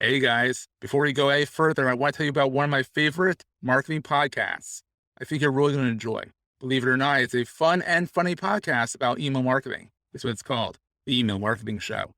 Hey guys, before we go any further, I want to tell you about one of my favorite marketing podcasts. I think you're really going to enjoy. Believe it or not, it's a fun and funny podcast about email marketing. That's what it's called, the Email Marketing Show.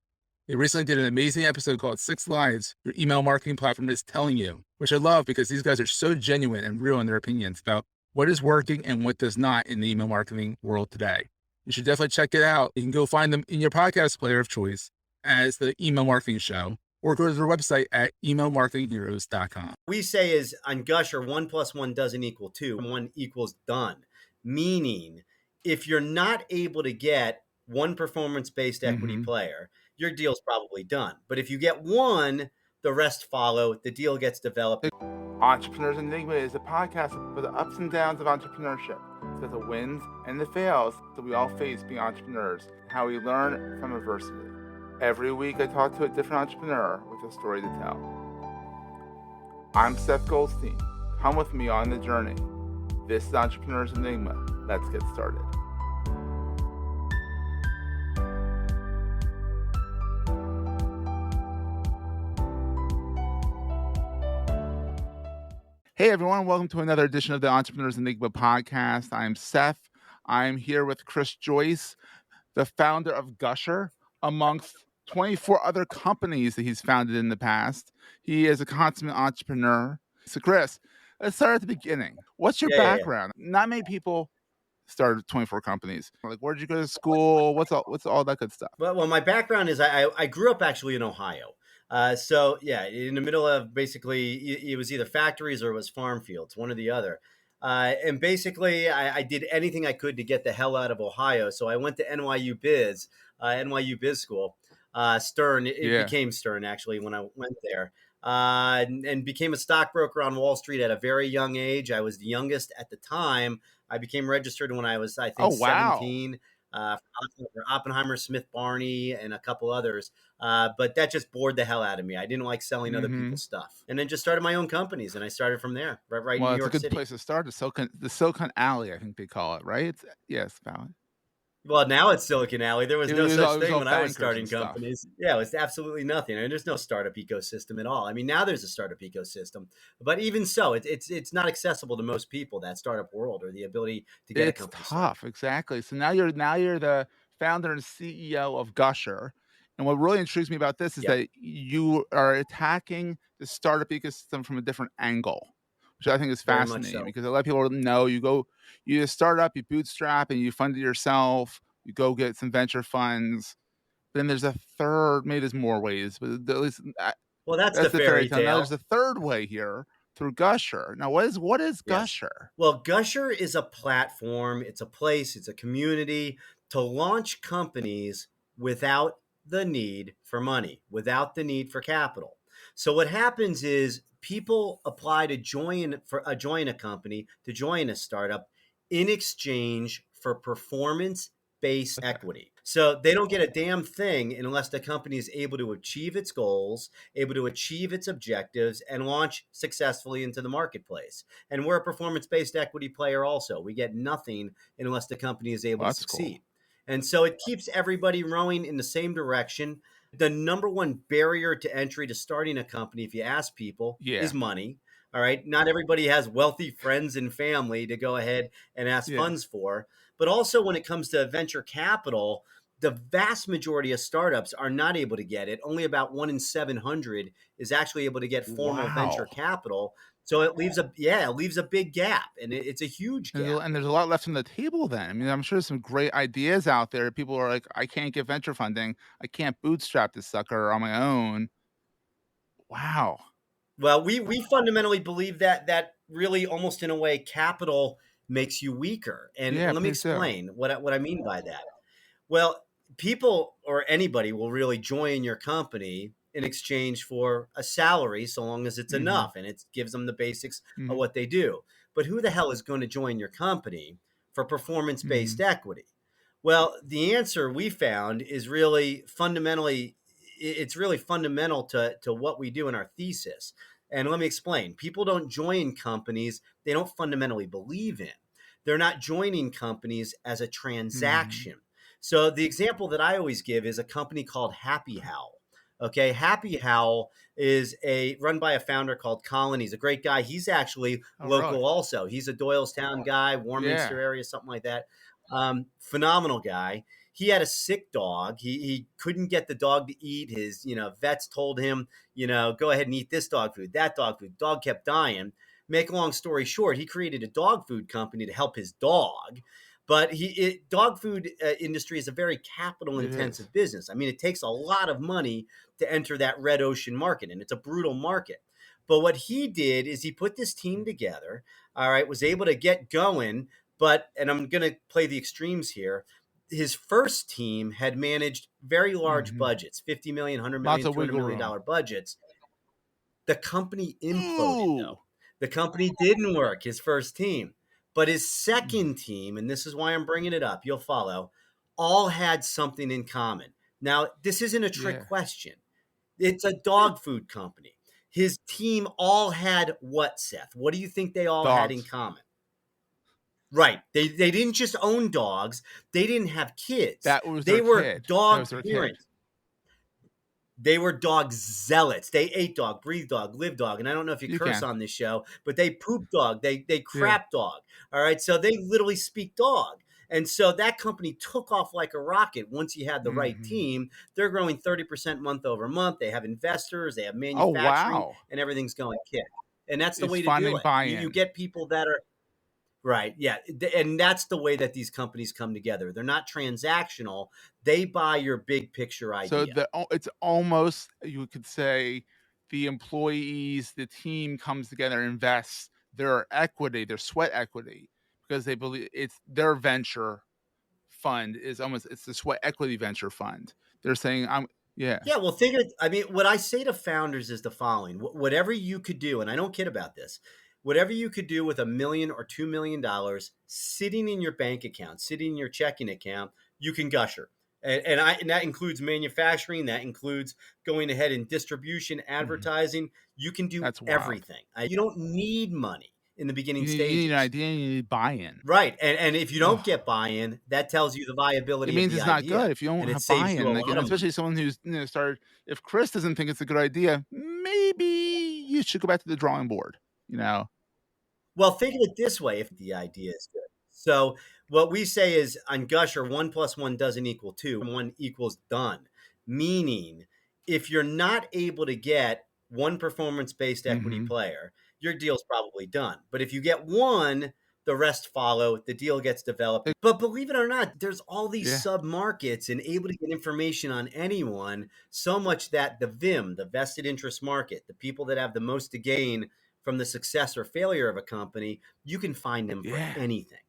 They recently did an amazing episode called 6 Lies Your Email Marketing Platform is Telling You, which I love because these guys are so genuine and real in their opinions about what is working and what does not in the email marketing world today. You should definitely check it out. You can go find them in your podcast player of choice as the Email Marketing Show, or go to their website at emailmarketingheroes.com. We say is on Gusher, 1 + 1 doesn't equal 2, 1 equals done. Meaning, if you're not able to get one performance-based equity player, your deal's probably done. But if you get one, the rest follow, the deal gets developed. Entrepreneurs Enigma is a podcast for the ups and downs of entrepreneurship. So the wins and the fails that we all face being entrepreneurs, how we learn from adversity. Every week I talk to a different entrepreneur with a story to tell. I'm Seth Goldstein. Come with me on the journey. This is Entrepreneurs Enigma. Let's get started. Hey everyone, welcome to another edition of the Entrepreneurs Enigma podcast. I'm Seth. I'm here with Joyce, the founder of Gusher, amongst 24 other companies that he's founded in the past. He is a consummate entrepreneur. So Chris, let's start at the beginning. What's your background? Not many people started 24 companies. Like, where did you go to school? What's all that good stuff? Well, my background is I grew up actually in Ohio. So yeah, in the middle of basically it was either factories or it was farm fields, one or the other. And basically I did anything I could to get the hell out of Ohio. So I went to NYU Biz School. Stern, it became Stern actually when I went there. And became a stockbroker on Wall Street at a very young age. I was the youngest at the time. I became registered when I was, I think, 17. For Oppenheimer, Smith Barney, and a couple others. But that just bored the hell out of me. I didn't like selling other people's stuff. And then just started my own companies, and I started from there, right in New York City. Well, it's a good place to start. The Silicon Alley, I think they call it, right? Yes, valid. Well, now it's Silicon Alley. There was no such thing when I was starting companies. Yeah, it was absolutely nothing. I mean, there's no startup ecosystem at all. I mean, now there's a startup ecosystem, but even so, it's not accessible to most people, that startup world, or the ability to get a company. It's tough, exactly. So now you're the founder and CEO of Gusher. And what really intrigues me about this is that you are attacking the startup ecosystem from a different angle, which I think is fascinating because a lot of people know you just start up, you bootstrap, and you fund it yourself. You go get some venture funds. Then there's a third, maybe there's more ways, but at least that's the fairy tale. Now there's a third way here through Gusher. Now, what is Gusher? Well, Gusher is a platform. It's a place. It's a community to launch companies without the need for money, without the need for capital. So what happens is people apply to join a company, to join a startup, in exchange for performance-based equity. So they don't get a damn thing unless the company is able to achieve its goals, able to achieve its objectives, and launch successfully into the marketplace. And we're a performance-based equity player also. We get nothing unless the company is able to succeed. Cool. And so it keeps everybody rowing in the same direction. The number one barrier to entry to starting a company, if you ask people, is money. All right. Not everybody has wealthy friends and family to go ahead and ask funds for. But also when it comes to venture capital, the vast majority of startups are not able to get it. Only about 1 in 700 is actually able to get formal venture capital. So it leaves a big gap, and it's a huge gap. And there's a lot left on the table then. I mean, I'm sure there's some great ideas out there. People are like, I can't get venture funding. I can't bootstrap this sucker on my own. Wow. Well, we fundamentally believe that really almost in a way capital makes you weaker. And let me explain what I mean by that. Well, people or anybody will really join your company in exchange for a salary so long as it's enough and it gives them the basics of what they do. But who the hell is going to join your company for performance-based equity? Well, the answer we found is really fundamentally fundamental to what we do in our thesis. And let me explain. People don't join companies they don't fundamentally believe in. They're not joining companies as a transaction. So the example that I always give is a company called Happy Howl. Okay, Happy Howl is a run by a founder called Colin. He's a great guy. He's actually Oh, really? local also. He's a Doylestown guy, Warminster Yeah. area, something like that. Phenomenal guy. He had a sick dog. He couldn't get the dog to eat. His vets told him, go ahead and eat this dog food, that dog food. Dog kept dying. Make a long story short, he created a dog food company to help his dog. But dog food industry is a very capital It is. intensive business. I mean, it takes a lot of money to enter that red ocean market, and it's a brutal market. But what he did is he put this team together, all right, was able to get going. But, and I'm going to play the extremes here, his first team had managed very large Mhm. budgets, 50 million, 100 Lots million, of 200 wiggle million room. dollar budgets. The company imploded, Ooh. though. The company didn't work, his first team. But his Mm. second team, and this is why I'm bringing it up, you'll follow, all had something in common. Now, this isn't a trick Yeah. question. It's a Yeah. dog food company. His team all had what, Seth? What do you think they all had in Dogs. common? Right. They didn't just own dogs. They didn't have kids. That was They their were kid. That dog was their kid. parents. They were dog zealots. They ate dog, breathed dog, lived dog. And I don't know if you You curse can. on this show, but they poop dog. They Yeah. crap dog. All right. So they literally speak dog. And so that company took off like a rocket once you had the right Mhm. team. They're growing 30% month over month. They have investors, they have Oh, manufacturing, wow. and everything's going kick. And that's the It's way to do finding it. You buy-in. get people that are right. Yeah. And that's the way that these companies come together. They're not transactional, they buy your big picture So idea. it's almost, you could say, the employees, the team comes together, invests their equity, their sweat equity, because they believe it's their venture fund is almost it's the sweat equity venture fund. They're saying, I'm yeah. Yeah, well, think of it. I mean, what I say to founders is the following: whatever you could do, and I don't kid about this, whatever you could do with $1 million or $2 million sitting in your bank account, sitting in your checking account, you can gusher. And that includes manufacturing, that includes going ahead and distribution, Mhm. advertising. You can do That's wild. everything. You don't need money in the beginning You need an stages. idea, and you need buy-in. Right. And if you don't Ugh. get buy-in, that tells you the It viability of means the it's not idea. good if you don't And it have saves you a buy-in, like, lot and of money. especially someone who's, started if Chris doesn't think it's a good idea, maybe you should go back to the drawing board, you know? Well, think of it this way if the idea is good. So, what we say is on Gusher, 1 plus 1 doesn't equal 2, and 1 equals done. Meaning, if you're not able to get one performance based equity Mhm. player, your deal's probably done. But if you get one, the rest follow, the deal gets developed. Like But believe it or not, there's all these yeah. sub markets and able to get information on anyone so much that the VIM, the vested interest market, the people that have the most to gain from the success or failure of a company, you can find them for Yeah. anything.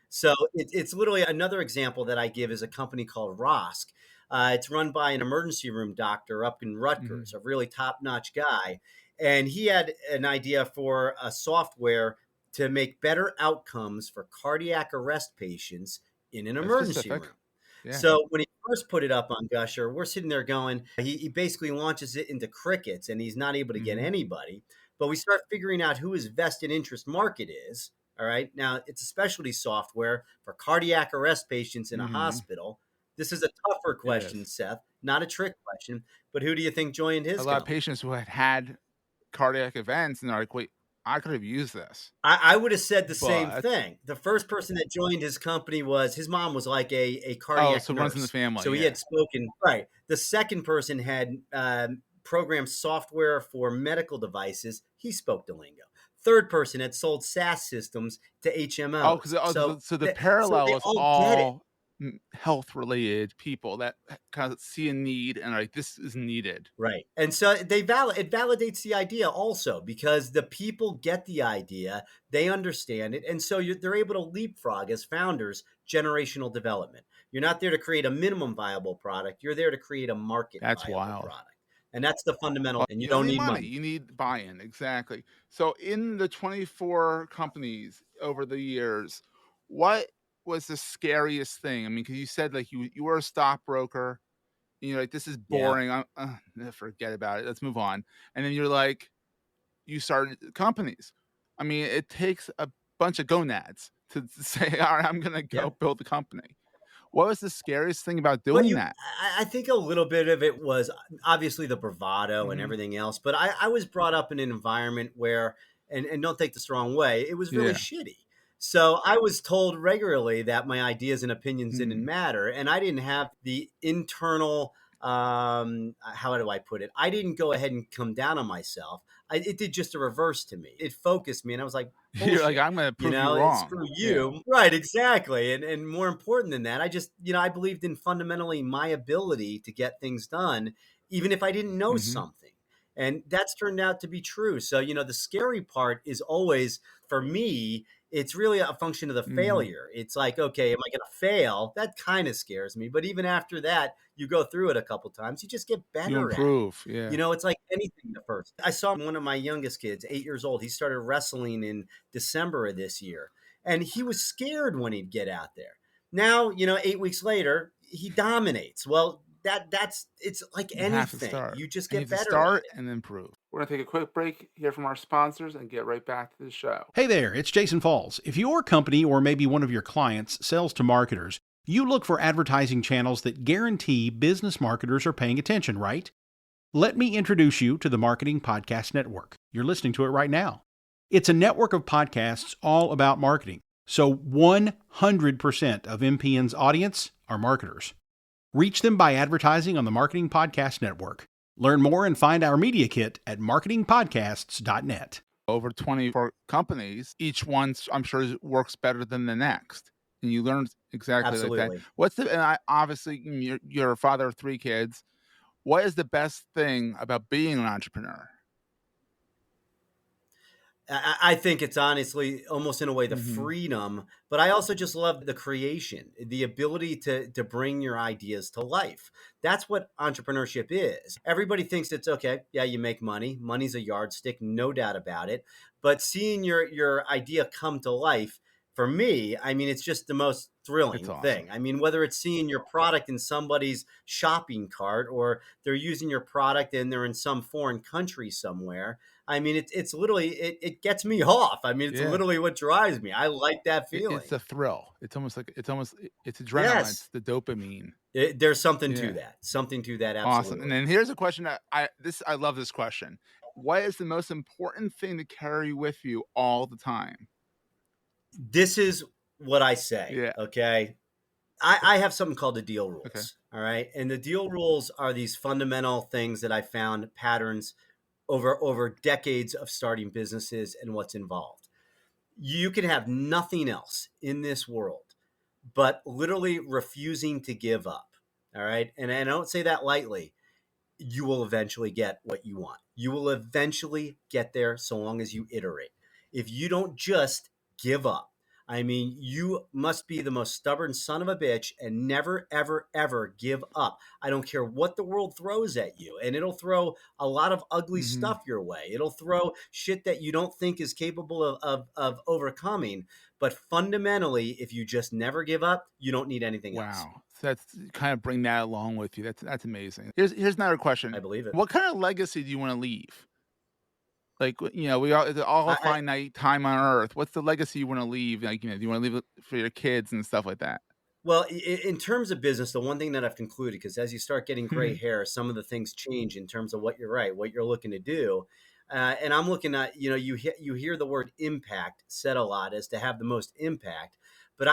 So it's literally another example that I give is a company called Rosk. It's run by an emergency room doctor up in Rutgers, Mhm. a really top notch guy. And he had an idea for a software to make better outcomes for cardiac arrest patients in an That's emergency specific. room. Yeah. So when he first put it up on Gusher, we're sitting there going, he basically launches it into crickets and he's not able to get Mhm. anybody. But we start figuring out who his vested interest market is. All right. Now, it's a specialty software for cardiac arrest patients in a Mhm. hospital. This is a tougher It question, is. Seth, not a trick question. But who do you think joined A his lot of company? patients who had cardiac events, and they're like, "Wait, I could have used this." I would have said the same But thing. The first person that joined his company was his mom was like a oh, cardiac so it runs in the nurse. family, So he yeah. had spoken, right. The second person had programmed software for medical devices. He spoke the lingo. Third person had sold SaaS systems to Oh, HMOs. because the So parallel they is all get it. all health related people that kind of see a need and are like, this is needed. Right. And so it validates the idea also because the people get the idea, they understand it, and so they're able to leapfrog as founders generational development. You're not there to create a minimum viable product, you're there to create a market That's viable wild. product. And that's the fundamental Well, and you you don't don't need need money, money. you need buy-in, exactly. So in the 24 companies over the years, what was the scariest thing? I mean, because you said like you were a stockbroker, and you're like, this is Yeah. boring. Forget about it. Let's move on. And then you're like, you started companies. I mean, it takes a bunch of gonads to say, all right, I'm gonna go Yeah. build a company. What was the scariest thing about Well, doing that? I think a little bit of it was obviously the bravado and Mhm. everything else, but I was brought up in an environment where, and don't take this the wrong way, it was really Yeah. shitty. So I was told regularly that my ideas and opinions didn't Mm. matter, and I didn't have the internal, how do I put it? I didn't go ahead and come down on myself. It did just a reverse to me. It focused me, and I was like, You're like, bullshit. "I'm gonna prove you wrong." Screw Yeah. you. Right, exactly. And more important than that, I just, I believed in fundamentally my ability to get things done, even if I didn't know Mhm. something. And that's turned out to be true. So, the scary part is always, for me, it's really a function of the Mhm. failure. It's like, okay, am I going to fail? That kind of scares me. But even after that, you go through it a couple times, you just get You better at it. improve, yeah. It's like anything the first. I saw one of my youngest kids, 8 years old. He started wrestling in December of this year. And he was scared when he'd get out there. Now, 8 weeks later, he dominates. Well, that's it's like You have to anything. start. You just And you get have to better at start it. and improve. We're gonna take a quick break, hear from our sponsors, and get right back to the show. Hey there, it's Jason Falls. If your company or maybe one of your clients sells to marketers, you look for advertising channels that guarantee business marketers are paying attention, right? Let me introduce you to the Marketing Podcast Network. You're listening to it right now. It's a network of podcasts all about marketing. So 100% of MPN's audience are marketers. Reach them by advertising on the Marketing Podcast Network. Learn more and find our media kit at marketingpodcasts.net. Over 24 companies, each one I'm sure works better than the next. And you learn exactly like that. Absolutely. And I obviously you're a father of 3 kids. What is the best thing about being an entrepreneur? I think it's honestly almost in a way the Mhm. freedom, but I also just love the creation, the ability to bring your ideas to life. That's what entrepreneurship is. Everybody thinks it's okay. Yeah, you make money. Money's a yardstick, no doubt about it. But seeing your idea come to life, for me, I mean, it's just the most It's thrilling awesome. thing. I mean, whether it's seeing your product in somebody's shopping cart or they're using your product and they're in some foreign country somewhere. I mean, it's literally it gets me off. I mean, it's Yeah. literally what drives me. I like that It's feeling. a thrill. It's adrenaline, Yes, it's the dopamine. there's something to Yeah. that. Something to that. Awesome. And Absolutely. then here's a question that I love this question. What is the most important thing to carry with you all the time? This is what I say. Yeah. Okay, I have something called the deal Okay. rules. All right, and the deal rules are these fundamental things that I found patterns over decades of starting businesses and what's involved. You can have nothing else in this world but literally refusing to give up. All right. And I don't say that lightly. You will eventually get what you want. You will eventually get there so long as you iterate. If you don't just give up, I mean, you must be the most stubborn son of a bitch and never, ever, ever give up. I don't care what the world throws at you, and it'll throw a lot of ugly Mhm. stuff your way. It'll throw shit that you don't think is capable of overcoming. But fundamentally, if you just never give up, you don't need anything else. Wow. So that's kind of bring that along with you. That's amazing. Here's another I question. believe it. What kind of legacy do you wanna leave? Like, we all it's all a I, finite time on Earth. What's the legacy you wanna leave? Like, do you wanna leave it for your kids and stuff like that? Well, in terms of business, the one thing that I've concluded, because as you start getting gray Mhm. hair, some of the things change in terms of what you're right, what you're looking to do. And I'm looking at, you hear the word impact said a lot as to have the most impact. But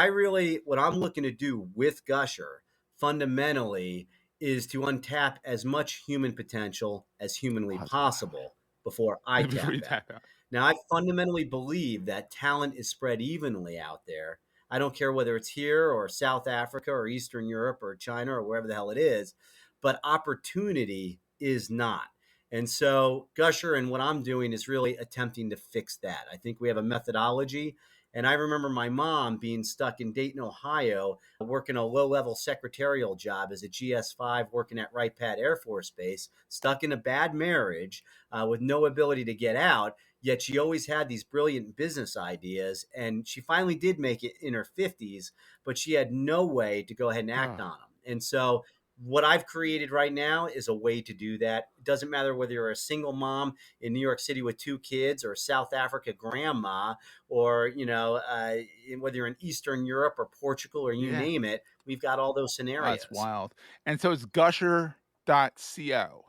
what I'm looking to do with Gusher fundamentally is to untap as much human potential as humanly Wow. possible before I Before tap you out. tap out. Now, I fundamentally believe that talent is spread evenly out there. I don't care whether it's here or South Africa or Eastern Europe or China or wherever the hell it is, but opportunity is not. And so, Gusher and what I'm doing is really attempting to fix that. I think we have a methodology. And I remember my mom being stuck in Dayton, Ohio, working a low level secretarial job as a GS5, working at Wright Pat Air Force Base, stuck in a bad marriage with no ability to get out. Yet she always had these brilliant business ideas. And she finally did make it in her 50s, but she had no way to go ahead and act Ugh. on them. And so what I've created right now is a way to do that. It doesn't matter whether you're a single mom in New York City with 2 kids, or a South Africa grandma, or whether you're in Eastern Europe or Portugal, or you Yeah. name it. We've got all those Oh, that's scenarios. wild. And so it's gusher.co.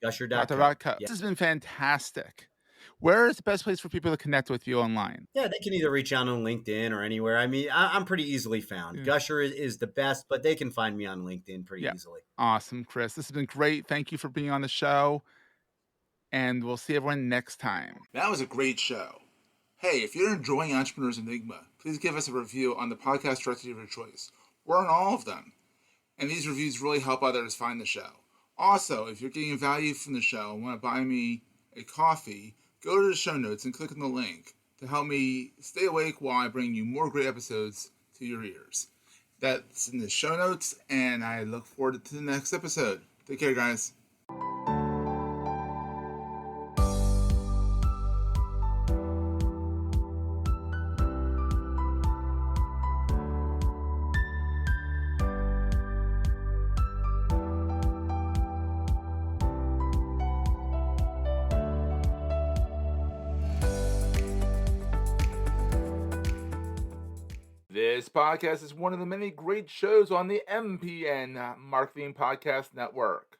Gusher.co. This has been fantastic. Where is the best place for people to connect with you online? Yeah, they can either reach out on LinkedIn or anywhere. I mean, I'm pretty easily found. Yeah. Gusher is the best, but they can find me on LinkedIn pretty Yeah. easily. Awesome, Chris. This has been great. Thank you for being on the show. And we'll see everyone next time. That was a great show. Hey, if you're enjoying Entrepreneurs Enigma, please give us a review on the podcast directory of your choice. We're on all of them. And these reviews really help others find the show. Also, if you're getting value from the show and want to buy me a coffee, go to the show notes and click on the link to help me stay awake while I bring you more great episodes to your ears. That's in the show notes, and I look forward to the next episode. Take care, guys. This podcast is one of the many great shows on the MPN Marketing Podcast Network.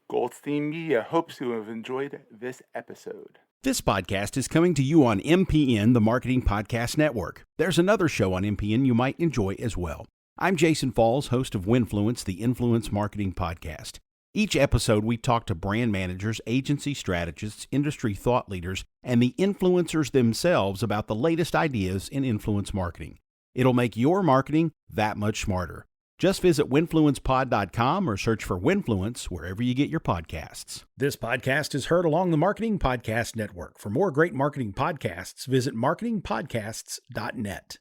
Goldstein Media hopes you have enjoyed this episode. This podcast is coming to you on MPN, the Marketing Podcast Network. There's another show on MPN you might enjoy as well. I'm Jason Falls, host of Winfluence, the Influence Marketing Podcast. Each episode, we talk to brand managers, agency strategists, industry thought leaders, and the influencers themselves about the latest ideas in influence marketing. It'll make your marketing that much smarter. Just visit winfluencepod.com or search for Winfluence wherever you get your podcasts. This podcast is heard along the Marketing Podcast Network. For more great marketing podcasts, visit marketingpodcasts.net.